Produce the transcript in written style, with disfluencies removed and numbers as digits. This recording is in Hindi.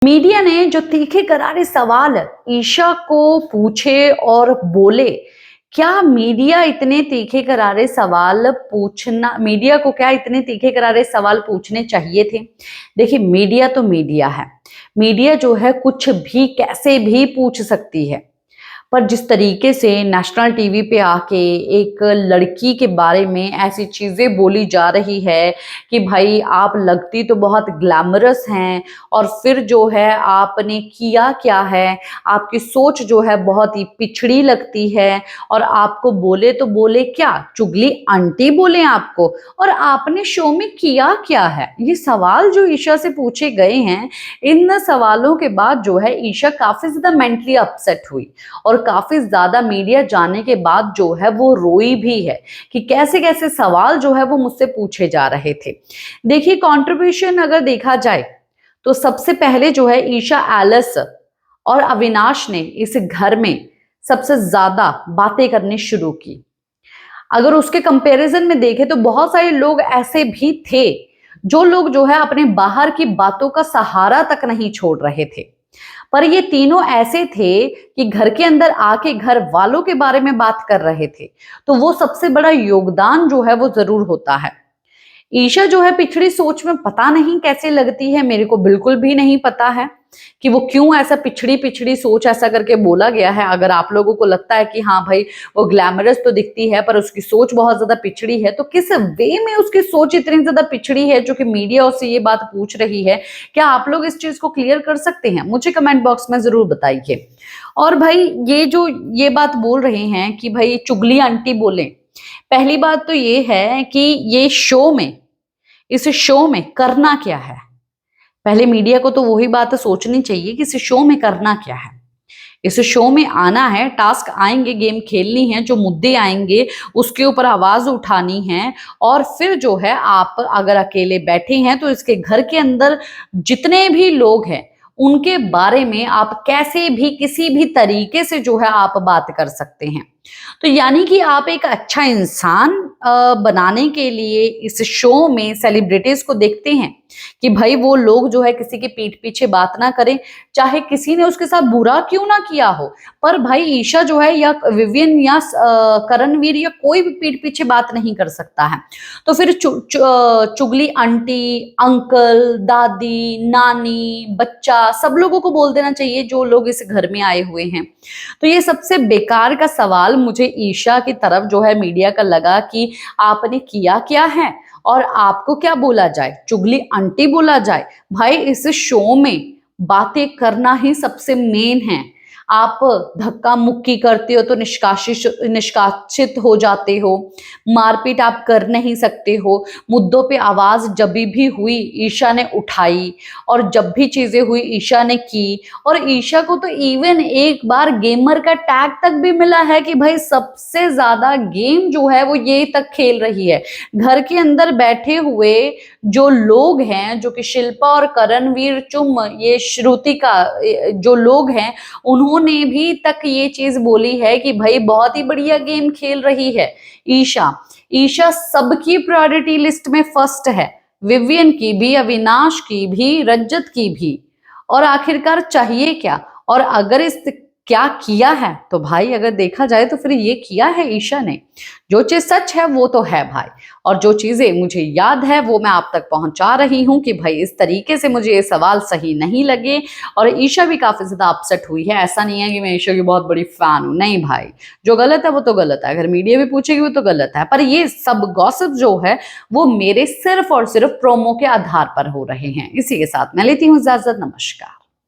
मीडिया ने जो तीखे करारे सवाल ईशा को पूछे और बोले, क्या मीडिया इतने तीखे करारे सवाल पूछना मीडिया को क्या इतने तीखे करारे सवाल पूछने चाहिए थे? देखिए, मीडिया तो मीडिया है। मीडिया जो है कुछ भी कैसे भी पूछ सकती है। पर जिस तरीके से नेशनल टीवी पे आके एक लड़की के बारे में ऐसी चीजें बोली जा रही है कि भाई आप लगती तो बहुत ग्लैमरस हैं और फिर जो है आपने किया क्या है, आपकी सोच जो है बहुत ही पिछड़ी लगती है और आपको बोले तो बोले क्या, चुगली आंटी बोले आपको, और आपने शो में किया क्या है। ये सवाल जो ईशा से पूछे गए हैं, इन सवालों के बाद जो है ईशा काफी ज्यादा मेंटली अपसेट हुई और काफी ज्यादा मीडिया जाने के बाद जो है वो रोई भी है कि कैसे कैसे सवाल जो है वो मुझसे पूछे जा रहे थे। देखिए, कंट्रीब्यूशन अगर देखा जाए तो सबसे पहले जो है ईशा एलिस और अविनाश ने इस घर में सबसे ज्यादा बातें करनी शुरू की। अगर उसके कंपैरिजन में देखें तो बहुत सारे लोग ऐसे भी थे जो लोग जो है अपने बाहर की बातों का सहारा तक नहीं छोड़ रहे थे, पर ये तीनों ऐसे थे कि घर के अंदर आके घर वालों के बारे में बात कर रहे थे। तो वो सबसे बड़ा योगदान जो है वो जरूर होता है। ईशा जो है पिछड़ी सोच में पता नहीं कैसे लगती है, मेरे को बिल्कुल भी नहीं पता है कि वो क्यों ऐसा पिछड़ी पिछड़ी सोच ऐसा करके बोला गया है। अगर आप लोगों को लगता है कि हाँ भाई वो ग्लैमरस तो दिखती है पर उसकी सोच बहुत ज्यादा पिछड़ी है, तो किस वे में उसकी सोच इतनी ज्यादा पिछड़ी है जो कि मीडिया उससे ये बात पूछ रही है? क्या आप लोग इस चीज को क्लियर कर सकते हैं? मुझे कमेंट बॉक्स में जरूर बताइए। और भाई ये बात बोल रहे हैं कि भाई चुगली आंटी बोले, पहली बात तो ये है कि ये इस शो में करना क्या है। पहले मीडिया को तो वही बात सोचनी चाहिए कि इस शो में करना क्या है। इस शो में आना है, टास्क आएंगे, गेम खेलनी है, जो मुद्दे आएंगे उसके ऊपर आवाज उठानी है, और फिर जो है आप अगर अकेले बैठे हैं तो इसके घर के अंदर जितने भी लोग हैं उनके बारे में आप कैसे भी किसी भी तरीके से जो है आप बात कर सकते हैं। तो यानी कि आप एक अच्छा इंसान बनाने के लिए इस शो में सेलिब्रिटीज को देखते हैं कि भाई वो लोग जो है किसी के पीठ पीछे बात ना करें, चाहे किसी ने उसके साथ बुरा क्यों ना किया हो। पर भाई ईशा जो है या विवियन या करणवीर या कोई भी पीठ पीछे बात नहीं कर सकता है। तो फिर चुगली आंटी, अंकल, दादी, नानी, बच्चा सब लोगों को बोल देना चाहिए जो लोग इस घर में आए हुए हैं। तो ये सबसे बेकार का सवाल मुझे ईशा की तरफ जो है मीडिया का लगा कि आपने किया क्या है और आपको क्या बोला जाए, चुगली आंटी बोला जाए। भाई इस शो में बातें करना ही सबसे मेन है। आप धक्का मुक्की करते हो तो निष्कासित हो जाते हो, मारपीट आप कर नहीं सकते हो। मुद्दों पे आवाज जब भी हुई ईशा ने उठाई और जब भी चीजें हुई ईशा ने की। और ईशा को तो इवन एक बार गेमर का टैग तक भी मिला है कि भाई सबसे ज्यादा गेम जो है वो ये तक खेल रही है। घर के अंदर बैठे हुए जो लोग हैं, जो कि शिल्पा और करणवीर, चुम, ये श्रुतिका, जो लोग हैं, उन्होंने भी तक ये चीज बोली है कि भाई बहुत ही बढ़िया गेम खेल रही है ईशा। ईशा सबकी प्रायोरिटी लिस्ट में फर्स्ट है, विवियन की भी, अविनाश की भी, रज्जत की भी। और आखिरकार चाहिए क्या? और अगर इस क्या किया है तो भाई अगर देखा जाए तो फिर ये किया है ईशा ने। जो चीज सच है वो तो है भाई, और जो चीजें मुझे याद है वो मैं आप तक पहुंचा रही हूं कि भाई इस तरीके से मुझे ये सवाल सही नहीं लगे। और ईशा भी काफी ज्यादा अपसेट हुई है। ऐसा नहीं है कि मैं ईशा की बहुत बड़ी फैन हूं, नहीं भाई, जो गलत है वो तो गलत है, अगर मीडिया भी पूछेगी वो तो गलत है। पर ये सब गॉसिप जो है वो मेरे सिर्फ और सिर्फ प्रोमो के आधार पर हो रहे हैं। इसी के साथ मैं लेती हूँ इजाजत। नमस्कार।